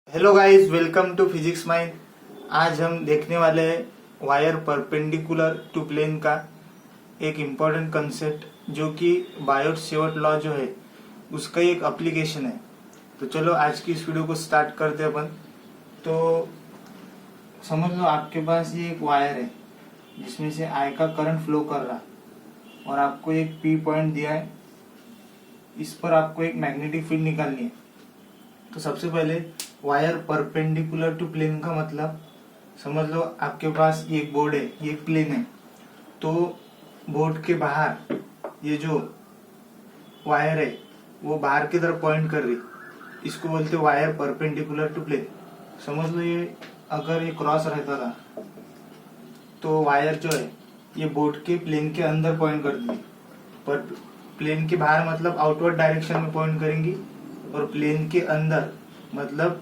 Hello guys, welcome to Physics Mind. आज हम देखने वाले हैं वायर परपेंडिकुलर टू प्लेन का एक इम्पॉर्टेंट कंसेप्ट, जो कि बायोट सेवर्ट लॉ जो है उसका एक एप्लीकेशन है। तो चलो आज की इस वीडियो को स्टार्ट करते हैं अपन। तो समझ लो आपके पास ये एक वायर है जिसमें से आई का करंट फ्लो कर रहा, और आपको एक पी पॉइंट दिया है। इस पर आपको एक मैग्नेटिक फील्ड निकालनी है। तो सबसे पहले वायर परपेंडिकुलर टू प्लेन का मतलब समझ लो आपके पास ये एक बोर्ड है, ये एक प्लेन है। तो बोर्ड के बाहर ये जो वायर है वो बाहर की तरफ पॉइंट कर रही, इसको बोलते वायर परपेंडिकुलर टू प्लेन। समझ लो ये अगर ये क्रॉस रहता था तो वायर जो है ये बोर्ड के प्लेन के अंदर पॉइंट करती, पर प्लेन के बाहर मतलब आउटवर्ड डायरेक्शन में पॉइंट करेंगी, और प्लेन के अंदर मतलब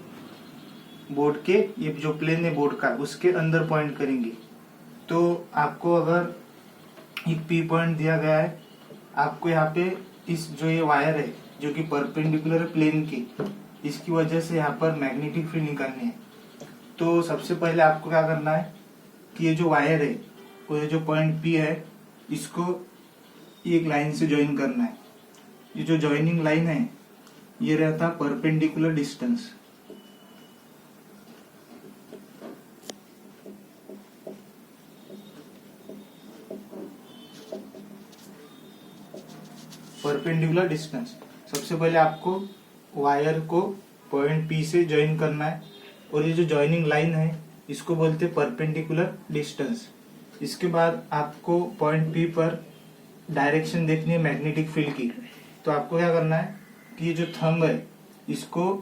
बोर्ड के ये जो प्लेन है बोर्ड का उसके अंदर पॉइंट करेंगी। तो आपको अगर एक पी पॉइंट दिया गया है, आपको यहाँ पे इस जो ये वायर है जो कि परपेंडिकुलर है प्लेन की, इसकी वजह से यहाँ पर मैग्नेटिक फील्ड निकालनी है। तो सबसे पहले आपको क्या करना है कि ये जो वायर है वो ये जो पॉइंट पी है इसको एक लाइन से ज्वाइन करना है। ये जो ज्वाइनिंग लाइन है ये रहता परपेंडिकुलर डिस्टेंस। परपेंडिकुलर डिस्टेंस सबसे पहले आपको वायर को पॉइंट पी से ज्वाइन करना है, और ये जो ज्वाइनिंग लाइन है इसको बोलते हैं परपेंडिकुलर डिस्टेंस। इसके बाद आपको पॉइंट पी पर डायरेक्शन देखनी है मैग्नेटिक फील्ड की। तो आपको क्या करना है कि ये जो थंब है इसको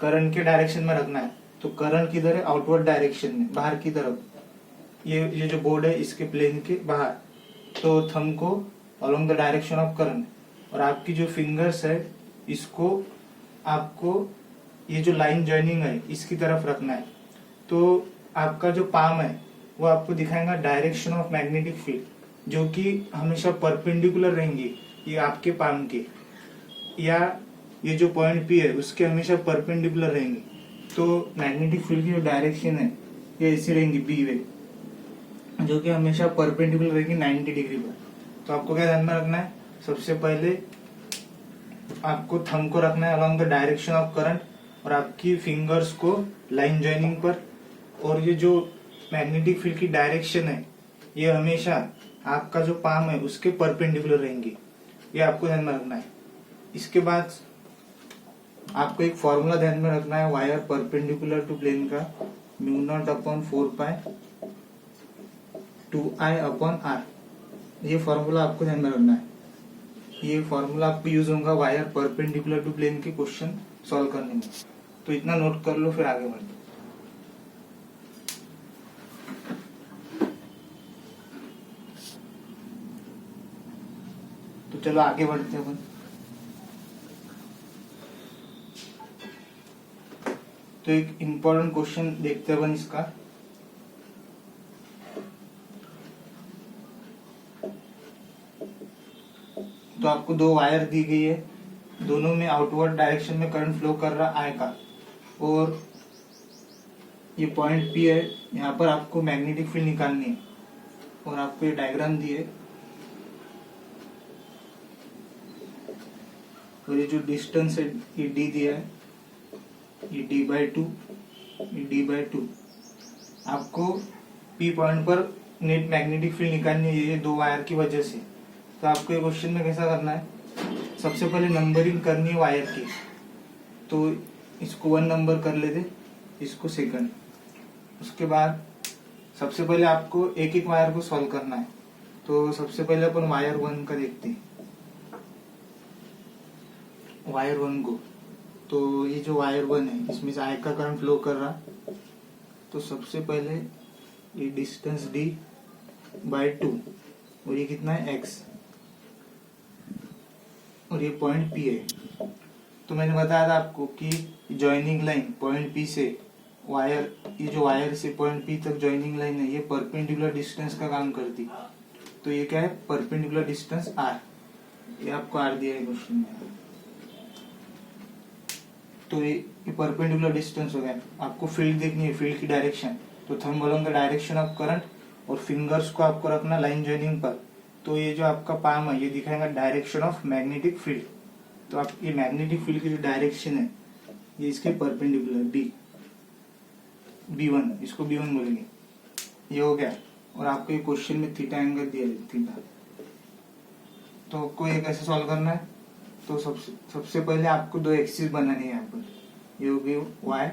करंट के डायरेक्शन में रखना है। तो करंट किधर है? आउटवर्ड डायरेक्शन में, बाहर की तरफ। ये जो बोर्ड है इसके प्लेन के बाहर। तो थंब को along the direction of current, और आपकी जो फिंगर्स है इसको आपको ये जो लाइन ज्वाइनिंग है इसकी तरफ रखना है। तो आपका जो पाम है वो आपको दिखाएगा डायरेक्शन ऑफ मैग्नेटिक फील्ड, जो कि हमेशा परपेंडिकुलर रहेंगी ये आपके पाम के, या ये जो पॉइंट पी है उसके हमेशा परपेंडिकुलर रहेंगी। तो मैग्नेटिक फील्ड की जो डायरेक्शन है ये ऐसी रहेंगी बी वे, जो कि हमेशा परपेंडिकुलर रहेगी 90 डिग्री पर। तो आपको क्या ध्यान में रखना है? सबसे पहले आपको थंब को रखना है along the direction of current, और आपकी फिंगर्स को लाइन ज्वाइनिंग पर, और ये जो मैग्नेटिक फील्ड की डायरेक्शन है ये हमेशा आपका जो पाम है उसके परपेंडिकुलर रहेंगी। ये आपको ध्यान में रखना है। इसके बाद आपको एक फॉर्मूला ध्यान में रखना है वायर परपेंडिकुलर टू प्लेन का, μ0/4π 2I/r। ये फॉर्मूला आपको ध्यान में रखना है। ये फॉर्मूला आपको यूज होगा वायर परपेंडिकुलर टू प्लेन के क्वेश्चन सॉल्व करने में। तो इतना नोट कर लो, फिर आगे बढ़ते। तो चलो आगे बढ़ते हैं अपन। तो एक इम्पोर्टेंट क्वेश्चन देखते हैं अपन इसका। तो आपको दो वायर दी गई है, दोनों में आउटवर्ड डायरेक्शन में करंट फ्लो कर रहा आई का, और ये पॉइंट पी है, यहाँ पर आपको मैग्नेटिक फील्ड निकालनी है। और आपको ये डायग्राम दी है, और ये जो डिस्टेंस है ये डी दिया है, ये d/2, ये d/2। आपको पी पॉइंट पर नेट मैग्नेटिक फील्ड निकालनी है ये दो वायर की वजह से। तो आपको ये क्वेश्चन में कैसा करना है? सबसे पहले नंबरिंग करनी है वायर की। तो इसको 1 नंबर कर लेते, इसको सेकंड। उसके बाद सबसे पहले आपको एक एक वायर को सॉल्व करना है। तो सबसे पहले अपन वायर 1 का देखते हैं, वायर 1 को। तो ये जो वायर 1 है इसमें से आई का करंट फ्लो कर रहा। तो सबसे पहले ये डिस्टेंस d/2, और ये कितना है x, और ये पॉइंट P है। तो मैंने बताया था आपको कि ज्वाइनिंग लाइन पॉइंट P से वायर, ये जो वायर से पॉइंट P तक ज्वाइनिंग लाइन है ये परपेंडिकुलर डिस्टेंस का काम करती। तो ये क्या है? Perpendicular distance r। ये आपको r दिया है क्वेश्चन में। तो ये परपेंडिकुलर डिस्टेंस हो गया। आपको फील्ड देखनी है, फील्ड की डायरेक्शन, तो thumb along the direction of current और फिंगर्स को आपको रखना लाइन जॉइनिंग पर। तो ये जो आपका पाम है ये दिखाएगा डायरेक्शन ऑफ मैग्नेटिक फील्ड। तो आप ये मैग्नेटिक फील्ड की जो डायरेक्शन है ये इसके परपेंडिकुलर B1, इसको B1 बोलेंगे। ये हो गया। और आपको ये क्वेश्चन में थीटा एंगल दिया है, थीटा। तो आपको ये कैसे सॉल्व करना है? तो सबसे पहले आपको दो एक्सिस बनानी है यहाँ पर। ये होगी y,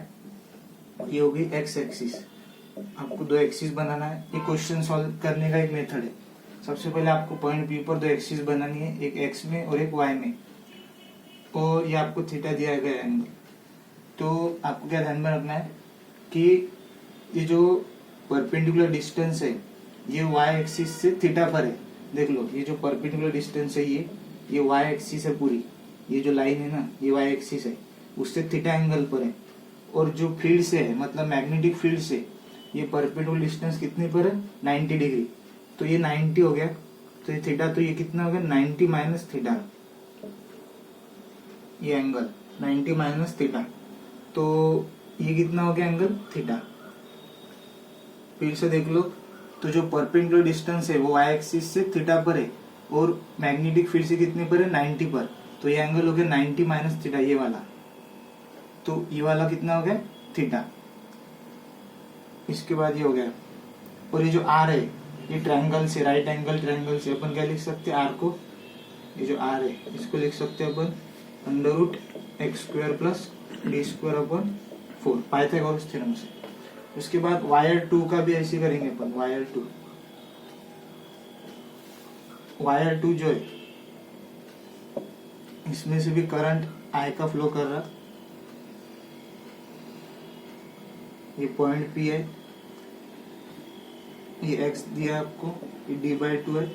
ये होगी x एक्सिस। आपको दो एक्सिस बनाना है। ये क्वेश्चन सॉल्व करने का एक मेथड है। सबसे पहले आपको पॉइंट P पर दो एक्सिस बनानी है, एक x में और एक y में, और ये आपको थीटा दिया गया एंगल। तो आपको क्या ध्यान में रखना है कि ये जो परपेंडिकुलर डिस्टेंस है ये y एक्सिस से थीटा पर है। देख लो, ये जो परपेंडिकुलर डिस्टेंस है ये y एक्सिस है पूरी, ये जो लाइन है ना ये y एक्सिस है, उससे थीटा एंगल पर है। और जो फील्ड से है मतलब मैग्नेटिक फील्ड से ये परपेंडिकुलर डिस्टेंस कितने पर है? 90 डिग्री। तो ये 90 हो गया। तो ये थीटा, तो ये कितना हो गया? 90 माइनस थीटा, ये एंगल 90 माइनस थीटा। तो ये कितना हो गया एंगल? थीटा। फिर से देख लो, तो जो परपेंडिकुलर डिस्टेंस है वो y एक्सिस से थीटा पर है और मैग्नेटिक फील्ड से कितने पर है? 90 पर। तो ये एंगल हो गया 90 माइनस थीटा, ये वाला। तो ये वाला कितना हो गया? थीटा। इसके बाद ये हो गया। और ये जो r है ये ट्रायंगल से, राइट एंगल ट्रायंगल से अपन क्या लिख सकते हैं? r को, ये जो r है इसको लिख सकते हैं अपन √x² plus d²/4 Pythagoras theorem से। उसके बाद वायर 2 का भी ऐसे करेंगे अपन। वायर 2 जो है इसमें से भी करंट I का फ्लो कर रहा। ये पॉइंट P है, ये x दिया आपको, ये d/2 है।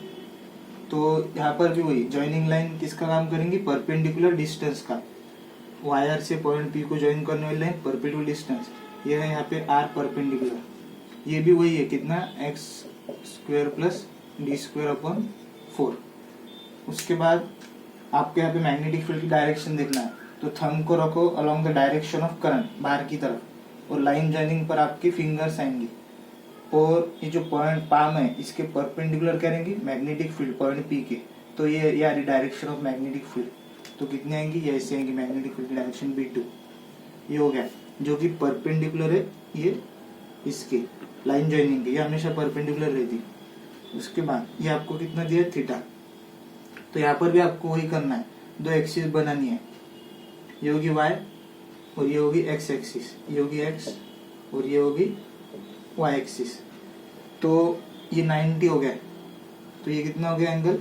तो यहाँ पर भी वही ज्वाइनिंग लाइन किसका काम करेंगी? परपेंडिकुलर डिस्टेंस का। वायर से पॉइंट P को ज्वाइन करने वाली लाइन परपेंडिकुलर डिस्टेंस, ये है यहाँ पे r परपेंडिकुलर। ये भी वही है, कितना? x² plus d²/4। उसके बाद आपको यहाँ पे मैग्नेटिक फील्ड की डायरेक्शन देखना है। तो थंब को रखो along the direction of current, बाहर की तरफ, और लाइन जॉइनिंग पर आपकी फिंगर्स आएंगी। और ये जो पॉइंट पाम है इसके परपेंडिकुलर करेंगे मैग्नेटिक फील्ड पॉइंट P के। तो ये यार डायरेक्शन ऑफ मैग्नेटिक फील्ड तो कितनी आएंगी? ये ऐसे आएंगी, मैग्नेटिक फील्ड की डायरेक्शन B2। ये हो गया जो कि परपेंडिकुलर है ये इसके लाइन जॉइनिंग के, ये हमेशा परपेंडिकुलर रहती। उसके बाद ये आपको कितना दिया? थीटा। तो यहाँ पर भी आपको वही करना है, दो एक्सिस बनानी है। ये होगी y और ये होगी x एक्सिस, ये होगी x और ये होगी y एक्सिस। तो ये 90 हो गया। तो ये कितना हो गया एंगल?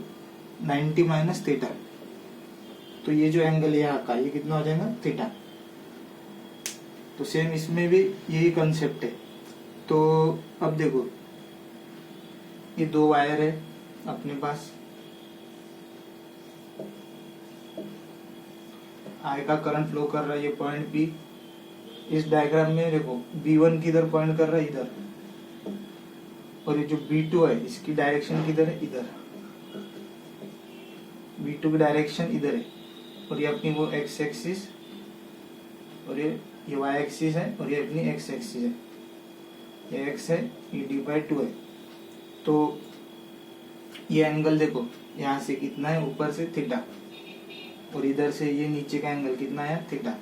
90 minus theta. तो ये जो एंगल यहाँ का ये कितना हो जाएगा? थीटा। तो सेम इसमें भी यही कंसेप्ट है। तो अब देखो, ये दो वायर है अपने पास, I का करंट फ्लो कर रहा है, ये पॉइंट P। इस डायग्राम में देखो B1 किधर पॉइंट कर रहा है? इधर। और ये जो B2 है इसकी डायरेक्शन किधर है? इधर। B2 की डायरेक्शन इधर है। और ये अपनी वो x एक्सिस और ये y एक्सिस है और ये अपनी x एक्सिस है। ये x है, ये d/2 है। तो ये एंगल देखो यहाँ से कितना है? ऊपर से थीटा, और इधर से ये नीचे का एंगल कितना है? थीटा।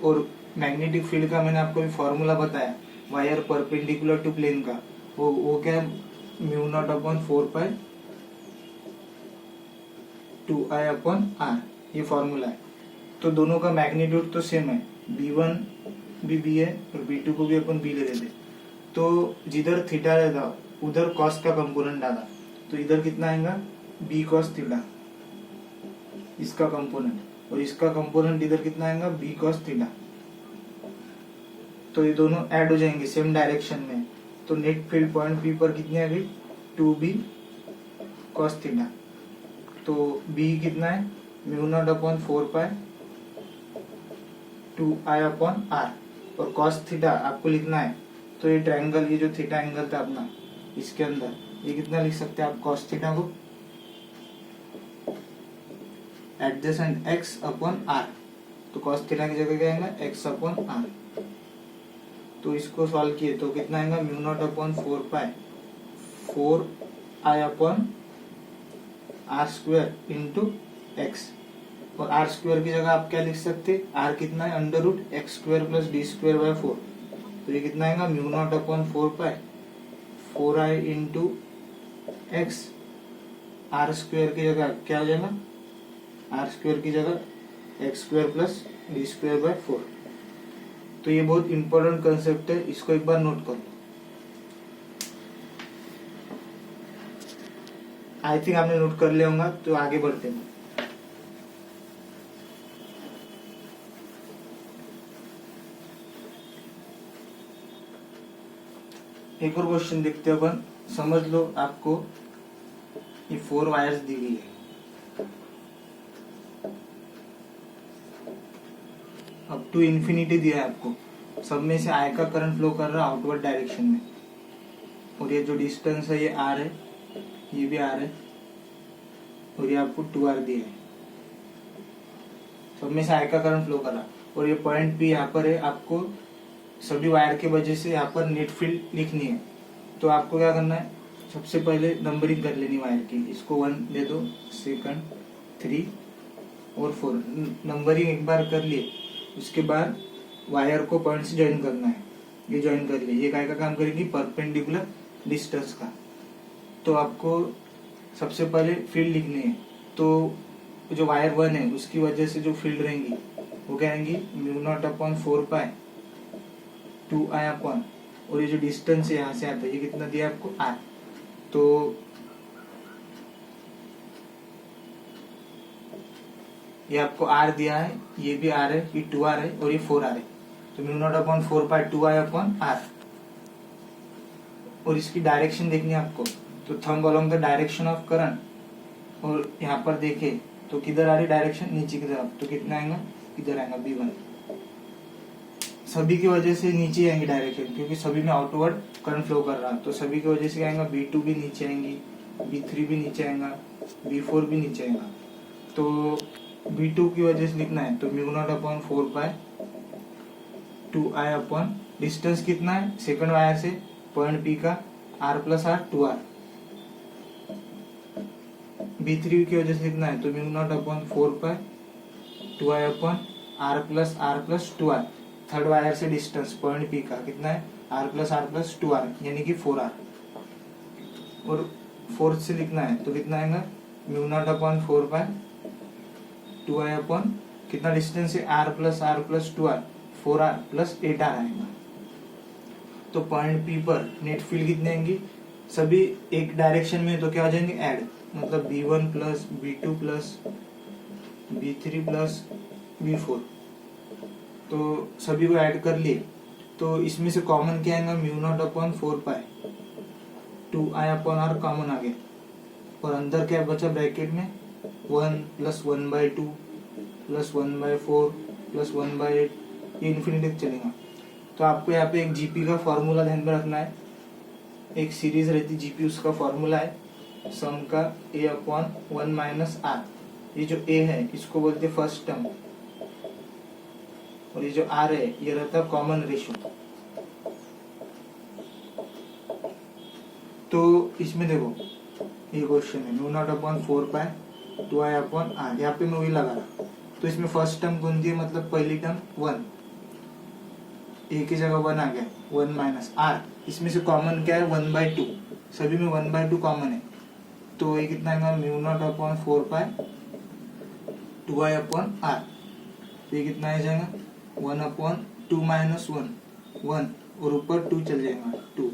और मैग्नेटिक फील्ड का मैंने आपको फॉर्मूला बताया वायर परपेंडिकुलर टू प्लेन का, वो क्या है? μ0/4π 2I/r, ये फॉर्मूला है। तो दोनों का मैग्नीट्यूड तो सेम है, B1 भी B है और B2 को भी अपन B ले लेते। तो जिधर थीटा रहता उधर कॉस का कंपोनेंट डाला, तो इधर कितना आएगा? B cos थीटा, इसका कंपोनेंट, और इसका कंपोनेंट इधर कितना आएगा? B cos theta. तो ये दोनों ऐड हो जाएंगे सेम डायरेक्शन में। तो नेट फील्ड पॉइंट P पर कितनी आ गई? 2B cos theta. तो B कितना है? μ0/4π 2I/r, और cos थीटा आपको लिखना है। तो ये ट्रायंगल, ये जो थीटा एंगल था अपना, इसके अंदर ये कितना लिख सकते हैं आप cos थीटा को? Adjacent x/r। तो cos थीटा की जगह क्या आएगा x अपॉन आर। तो इसको सॉल्व किए तो कितना आएगा mu naught upon 4 pi 4 I upon r square into x. और आर स्क्वायर की जगह आप क्या लिख सकते, आर कितना है under root x square plus d square by 4। तो ये कितना आएगा mu naught upon 4 pi 4 I into x. R square की जगह क्या हो जाएगा, आर स्क्वायर की जगह x square plus d square by 4। तो ये बहुत इंपॉर्टेंट कंसेप्ट है, इसको एक बार नोट करो। आई थिंक आपने नोट कर लिया होगा, तो आगे बढ़ते हैं। एक और क्वेश्चन देखते हैं अपन। समझ लो आपको ये 4 वायर्स दी गई है, अप टू इन्फिनिटी दिया है आपको। सब में से आई का करंट फ्लो कर रहा है आउटवर्ड डायरेक्शन में, और ये जो डिस्टेंस है ये आर है, ये भी आर है, और ये आपको 2r दिया है। सब में से आई का करंट फ्लो कर रहा है, और ये पॉइंट पी यहाँ पर है। आपको सभी वायर के वजह से यहाँ पर नेट फील्ड लिखनी है। तो आपको क्या करना है, सबसे पहले नंबरिंग कर लेनी वायर की। इसको 1 दे दो, सेकंड 3 और 4 नंबरिंग एक बार कर लिए। उसके बाद वायर को पॉइंट से ज्वाइन करना है, ये ज्वाइन कर लिए। ये काय का काम करेगी, परपेंडिकुलर डिस्टेंस का। तो आपको सबसे पहले फील्ड लिखनी है। तो जो वायर 1 है उसकी वजह से जो फील्ड रहेंगी वो क्या आएंगी mu naught upon 4 pi 2 I upon, और ये जो डिस्टेंस है यहाँ से आता है ये कितना दिया आपको आर। तो ये आपको आर दिया है, ये भी आर है, ये 2r है और ये 4r है। तो mu naught upon 4 pi 2 I upon r. और इसकी डायरेक्शन देखनी है आपको, तो thumb along the direction of current. और यहाँ पर देखे तो किधर आ रही डायरेक्शन, नीचे की तरफ। तो कितना आएगा, किधर आएगा B1। सभी की वजह से नीचे आएंगे डायरेक्शन, क्योंकि सभी में आउटवर्ड करंट फ्लो कर रहा है। तो सभी की वजह से क्या आएगा, B2 भी नीचे आएंगी, B3 भी नीचे आएगा, B4 भी नीचे आएगा। तो B2 की वजह से लिखना है, तो mu naught upon 4 pi 2 I upon distance कितना है सेकंड वायर से पॉइंट P का R plus R 2r। B3 की वजह से लिखना है, तो mu naught upon 4 pi 2 I upon R plus 2r। Third wire से डिस्टेंस पॉइंट P का कितना है R प्लस 2r, यानी कि 4r। और फोर्थ से लिखना है तो कितना आएगा mu naught upon 4 pi 2 I upon कितना डिस्टेंस है R plus 2r 4r plus 8r आएगा। तो पॉइंट P पर नेट फील्ड कितने आएंगी, सभी एक डायरेक्शन में, तो क्या हो जाएंगे ऐड, मतलब B1 plus B2 plus B3 plus B4। तो सभी को ऐड कर लिए। तो इसमें से कॉमन क्या आएगा, mu naught upon 4 pi 2 I upon R common आ गया। और अंदर क्या बचा ब्रैकेट में 1 प्लस 1/2 प्लस 1/4 प्लस 1/8, ये इन्फिनिटी तक चलेगा। तो आपको यहाँ पे एक जीपी का फॉर्मूला ध्यान में रखना है। एक सीरीज रहती जीपी, उसका फॉर्मूला है सम का a अपॉन 1 माइनस आर। ये जो a है इसको बोलते हैं फर्स्ट टर्म, और ये जो r है ये रहता है कॉमन रेशियो। तो इसमें देखो ये क्वेश्चन है mu naught upon 4 pi 2 I upon r, यहाँ पे मैं वही लगा रहा। तो इसमें फर्स्ट टर्म कौन सी है, मतलब पहली टर्म 1, a की जगह 1 आ गया 1 माइनस आर। इसमें से कॉमन क्या है 1/2, सभी में 1/2 कॉमन है। तो ये कितना आएगा mu naught upon 4 pi 2 I upon r. तो ये कितना आ जाएगा 1 अपॉन 2 माइनस 1 और ऊपर 2 चल जाएगा 2।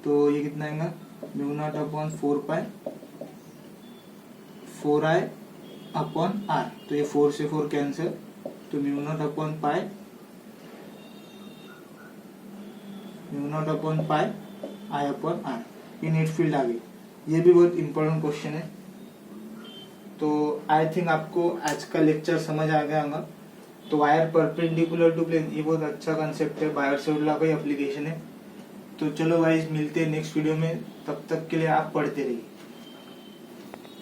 तो ये कितना आएगा mu naught upon 4 pi 4 I upon r. तो ये 4 से 4 कैंसिल, तो mu naught upon pi I upon r. ये नेट फील्ड आ गई। ये भी बहुत इंपॉर्टेंट क्वेश्चन है। तो आई थिंक आपको आज का लेक्चर समझ आ गया होगा। तो वायर परपेंडिकुलर टू प्लेन ये बहुत अच्छा कंसेप्ट है, बायोट-सेवर्ट लॉ का ही एप्लीकेशन है। तो चलो गाइस मिलते हैं नेक्स्ट वीडियो में, तब तक के लिए आप पढ़ते रहिए।